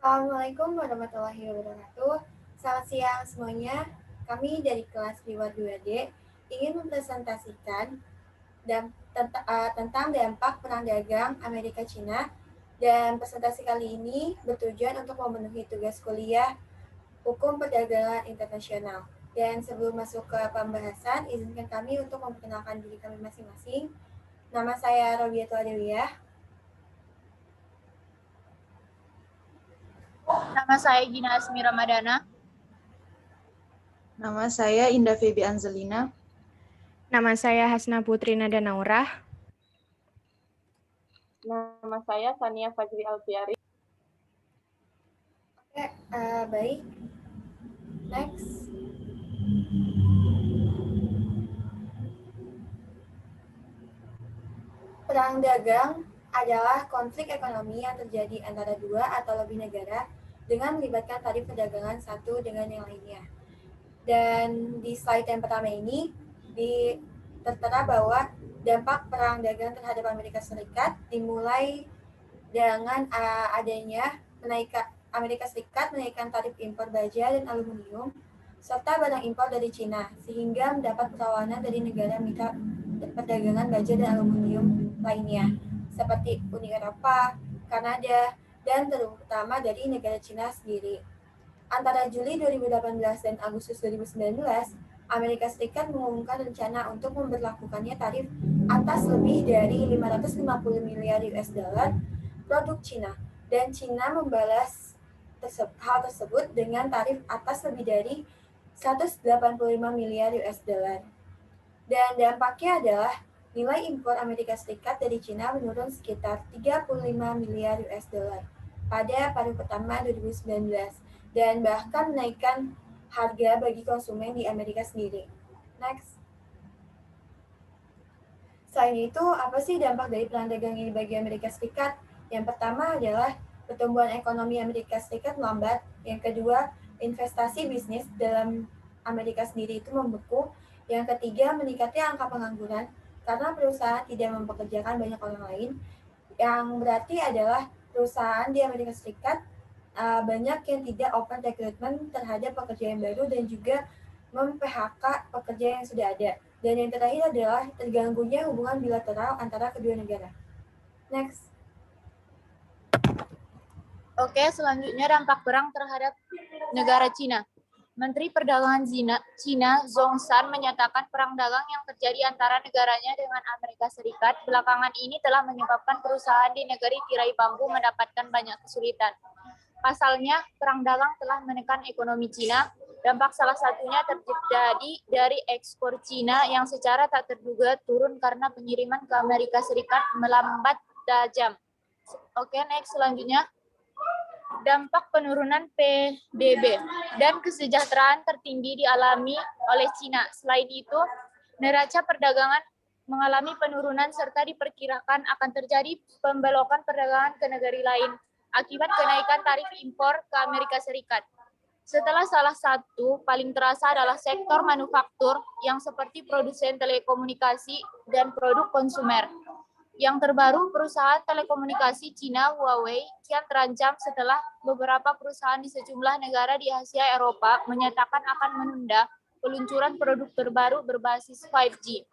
Assalamualaikum warahmatullahi wabarakatuh. Selamat siang semuanya. Kami dari kelas Priwat 2D ingin mempresentasikan tentang dampak perang dagang Amerika Cina, dan presentasi kali ini bertujuan untuk memenuhi tugas kuliah Hukum Perdagangan Internasional. Dan sebelum masuk ke pembahasan, izinkan kami untuk memperkenalkan diri kami masing-masing. Nama saya Robiatul Adewiyah. Nama saya Gina Asmi Ramadana. Nama saya Indah Febi Anzelina. Nama saya Hasna Putri Nada Naurah. Nama saya Sania Fajri Alfiari. Oke, baik. Next. Perang dagang adalah konflik ekonomi yang terjadi antara dua atau lebih negara dengan melibatkan tarif perdagangan satu dengan yang lainnya. Dan di slide yang pertama ini tertera bahwa dampak perang dagang terhadap Amerika Serikat dimulai dengan adanya Amerika Serikat menaikkan tarif impor baja dan aluminium serta barang impor dari Cina, sehingga mendapat perlawanan dari negara mitra perdagangan baja dan aluminium lainnya, seperti Uni Eropa, Kanada, dan terutama dari negara Cina sendiri. Antara Juli 2018 dan Agustus 2019, Amerika Serikat mengumumkan rencana untuk memberlakukannya tarif atas lebih dari 550 miliar US dollar produk Cina, dan Cina membalas hal tersebut dengan tarif atas lebih dari 185 miliar US dollar. Dan dampaknya adalah nilai impor Amerika Serikat dari Cina menurun sekitar 35 miliar US dollar pada paruh pertama 2019, dan bahkan menaikkan harga bagi konsumen di Amerika sendiri. Next. Selain itu, apa sih dampak dari perang dagang ini bagi Amerika Serikat? Yang pertama adalah pertumbuhan ekonomi Amerika Serikat melambat. Yang kedua, investasi bisnis dalam Amerika sendiri itu membeku. Yang ketiga, meningkatnya angka pengangguran karena perusahaan tidak mempekerjakan banyak orang lain. Yang berarti adalah perusahaan di Amerika Serikat banyak yang tidak open recruitment terhadap pekerja yang baru dan juga mem-PHK pekerja yang sudah ada. Dan yang terakhir adalah terganggunya hubungan bilateral antara kedua negara. Next. Oke, selanjutnya dampak perang terhadap negara Cina. Menteri Perdagangan Cina Zhong Shan menyatakan perang dagang yang terjadi antara negaranya dengan Amerika Serikat belakangan ini telah menyebabkan perusahaan di negeri tirai bambu mendapatkan banyak kesulitan. Pasalnya, perang dagang telah menekan ekonomi Cina. Dampak salah satunya terjadi dari ekspor Cina yang secara tak terduga turun karena pengiriman ke Amerika Serikat melambat tajam. Oke, next selanjutnya. Dampak penurunan PDB dan kesejahteraan tertinggi dialami oleh Cina. Selain itu, neraca perdagangan mengalami penurunan serta diperkirakan akan terjadi pembelokan perdagangan ke negara lain akibat kenaikan tarif impor ke Amerika Serikat. Setelah salah satu paling terasa adalah sektor manufaktur yang seperti produsen telekomunikasi dan produk konsumer. Yang terbaru, perusahaan telekomunikasi Cina Huawei kian terancam setelah beberapa perusahaan di sejumlah negara di Asia Eropa menyatakan akan menunda peluncuran produk terbaru berbasis 5G.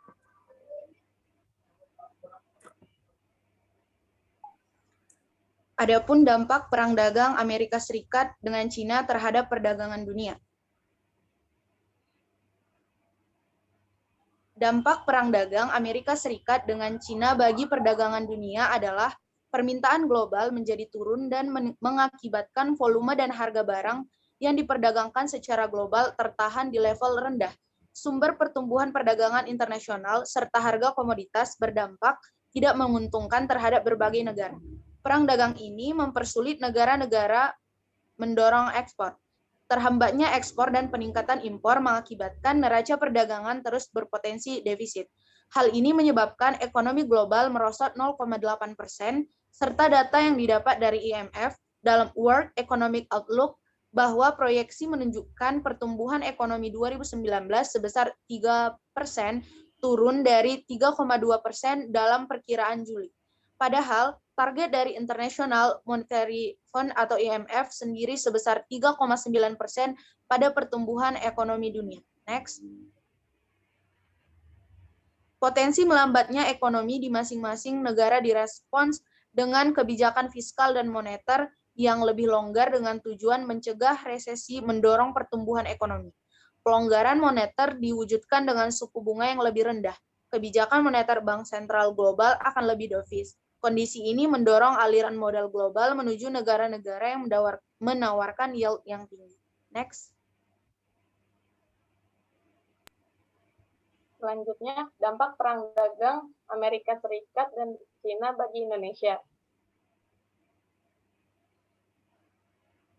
Adapun dampak perang dagang Amerika Serikat dengan Cina terhadap perdagangan dunia. Dampak perang dagang Amerika Serikat dengan Cina bagi perdagangan dunia adalah permintaan global menjadi turun dan mengakibatkan volume dan harga barang yang diperdagangkan secara global tertahan di level rendah. Sumber pertumbuhan perdagangan internasional serta harga komoditas berdampak tidak menguntungkan terhadap berbagai negara. Perang dagang ini mempersulit negara-negara mendorong ekspor. Terhambatnya ekspor dan peningkatan impor mengakibatkan neraca perdagangan terus berpotensi defisit. Hal ini menyebabkan ekonomi global merosot 0,8%, serta data yang didapat dari IMF dalam World Economic Outlook bahwa proyeksi menunjukkan pertumbuhan ekonomi 2019 sebesar 3%, turun dari 3,2% dalam perkiraan Juli. Padahal, Target dari International Monetary Fund atau IMF sendiri sebesar 3,9% pada pertumbuhan ekonomi dunia. Next. Potensi melambatnya ekonomi di masing-masing negara direspons dengan kebijakan fiskal dan moneter yang lebih longgar dengan tujuan mencegah resesi mendorong pertumbuhan ekonomi. Pelonggaran moneter diwujudkan dengan suku bunga yang lebih rendah. Kebijakan moneter Bank Sentral Global akan lebih dovish. Kondisi ini mendorong aliran modal global menuju negara-negara yang menawarkan yield yang tinggi. Next. Selanjutnya, dampak perang dagang Amerika Serikat dan China bagi Indonesia.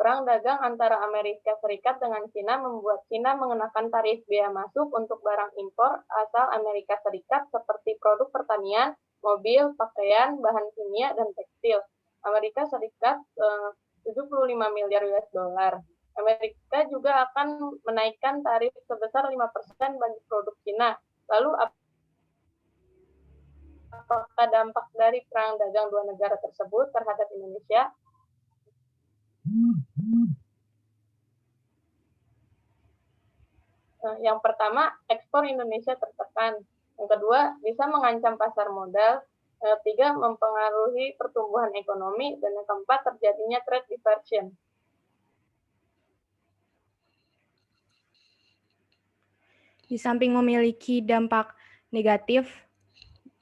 Perang dagang antara Amerika Serikat dengan China membuat China mengenakan tarif bea masuk untuk barang impor asal Amerika Serikat seperti produk pertanian, mobil, pakaian, bahan kimia, dan tekstil. Amerika Serikat 75 miliar US dollar. Amerika juga akan menaikkan tarif sebesar 5% bagi produk China. Lalu apakah dampak dari perang dagang dua negara tersebut terhadap Indonesia? Yang pertama, ekspor Indonesia tertekan. Yang kedua, bisa mengancam pasar modal. Yang ketiga, mempengaruhi pertumbuhan ekonomi. Dan yang keempat, terjadinya trade diversion. Di samping memiliki dampak negatif,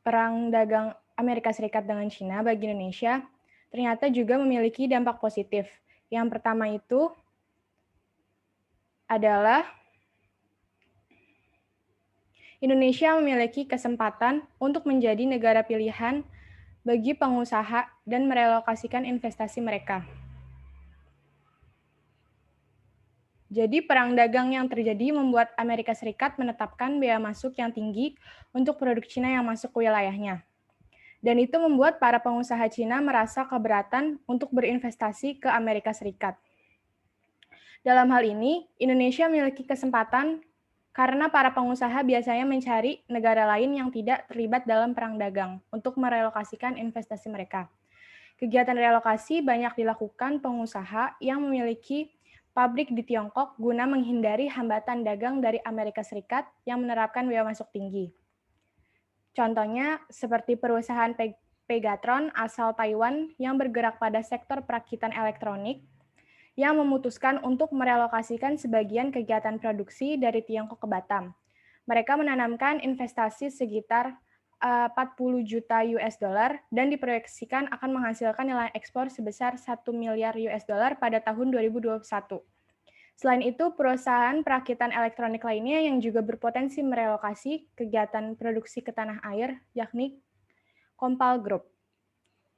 perang dagang Amerika Serikat dengan China bagi Indonesia ternyata juga memiliki dampak positif. Yang pertama itu adalah Indonesia memiliki kesempatan untuk menjadi negara pilihan bagi pengusaha dan merelokasikan investasi mereka. Jadi perang dagang yang terjadi membuat Amerika Serikat menetapkan bea masuk yang tinggi untuk produk Cina yang masuk ke wilayahnya. Dan itu membuat para pengusaha Cina merasa keberatan untuk berinvestasi ke Amerika Serikat. Dalam hal ini, Indonesia memiliki kesempatan karena para pengusaha biasanya mencari negara lain yang tidak terlibat dalam perang dagang untuk merelokasikan investasi mereka. Kegiatan relokasi banyak dilakukan pengusaha yang memiliki pabrik di Tiongkok guna menghindari hambatan dagang dari Amerika Serikat yang menerapkan bea masuk tinggi. Contohnya seperti perusahaan Pegatron asal Taiwan yang bergerak pada sektor perakitan elektronik yang memutuskan untuk merelokasikan sebagian kegiatan produksi dari Tiongkok ke Batam. Mereka menanamkan investasi sekitar 40 juta US dollar dan diproyeksikan akan menghasilkan nilai ekspor sebesar 1 miliar US dollar pada tahun 2021. Selain itu, perusahaan perakitan elektronik lainnya yang juga berpotensi merelokasi kegiatan produksi ke tanah air, yakni Compal Group.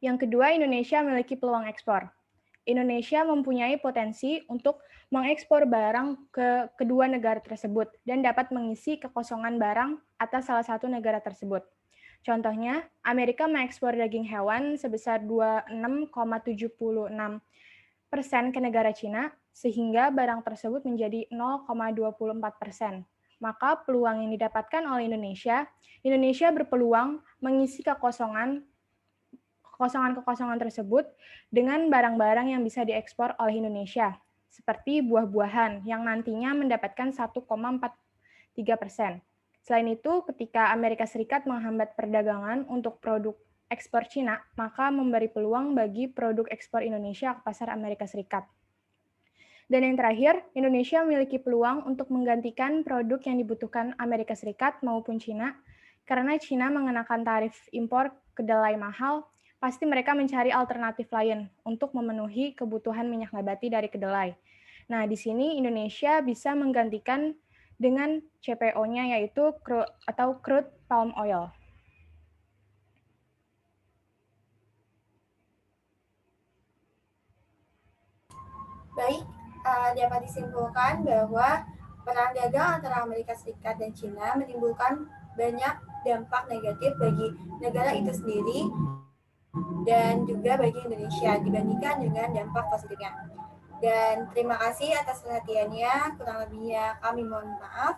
Yang kedua, Indonesia memiliki peluang ekspor. Indonesia mempunyai potensi untuk mengekspor barang ke kedua negara tersebut dan dapat mengisi kekosongan barang atas salah satu negara tersebut. Contohnya, Amerika mengekspor daging hewan sebesar 26,76% ke negara Cina, sehingga barang tersebut menjadi 0,24%. Maka peluang yang didapatkan oleh Indonesia berpeluang mengisi kekosongan tersebut dengan barang-barang yang bisa diekspor oleh Indonesia, seperti buah-buahan yang nantinya mendapatkan 1,43%. Selain itu, ketika Amerika Serikat menghambat perdagangan untuk produk ekspor Cina, maka memberi peluang bagi produk ekspor Indonesia ke pasar Amerika Serikat. Dan yang terakhir, Indonesia memiliki peluang untuk menggantikan produk yang dibutuhkan Amerika Serikat maupun Cina, karena Cina mengenakan tarif impor kedelai mahal, pasti mereka mencari alternatif lain untuk memenuhi kebutuhan minyak nabati dari kedelai. Nah, di sini Indonesia bisa menggantikan dengan CPO-nya yaitu crude palm oil. Baik, dapat disimpulkan bahwa perang dagang antara Amerika Serikat dan China menimbulkan banyak dampak negatif bagi negara itu sendiri dan juga bagi Indonesia dibandingkan dengan dampak positifnya. Dan terima kasih atas perhatiannya, kurang lebihnya kami mohon maaf.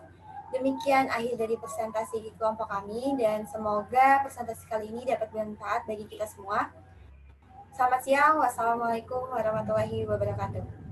Demikian akhir dari presentasi kelompok kami dan semoga presentasi kali ini dapat bermanfaat bagi kita semua. Selamat siang. Wassalamualaikum warahmatullahi wabarakatuh.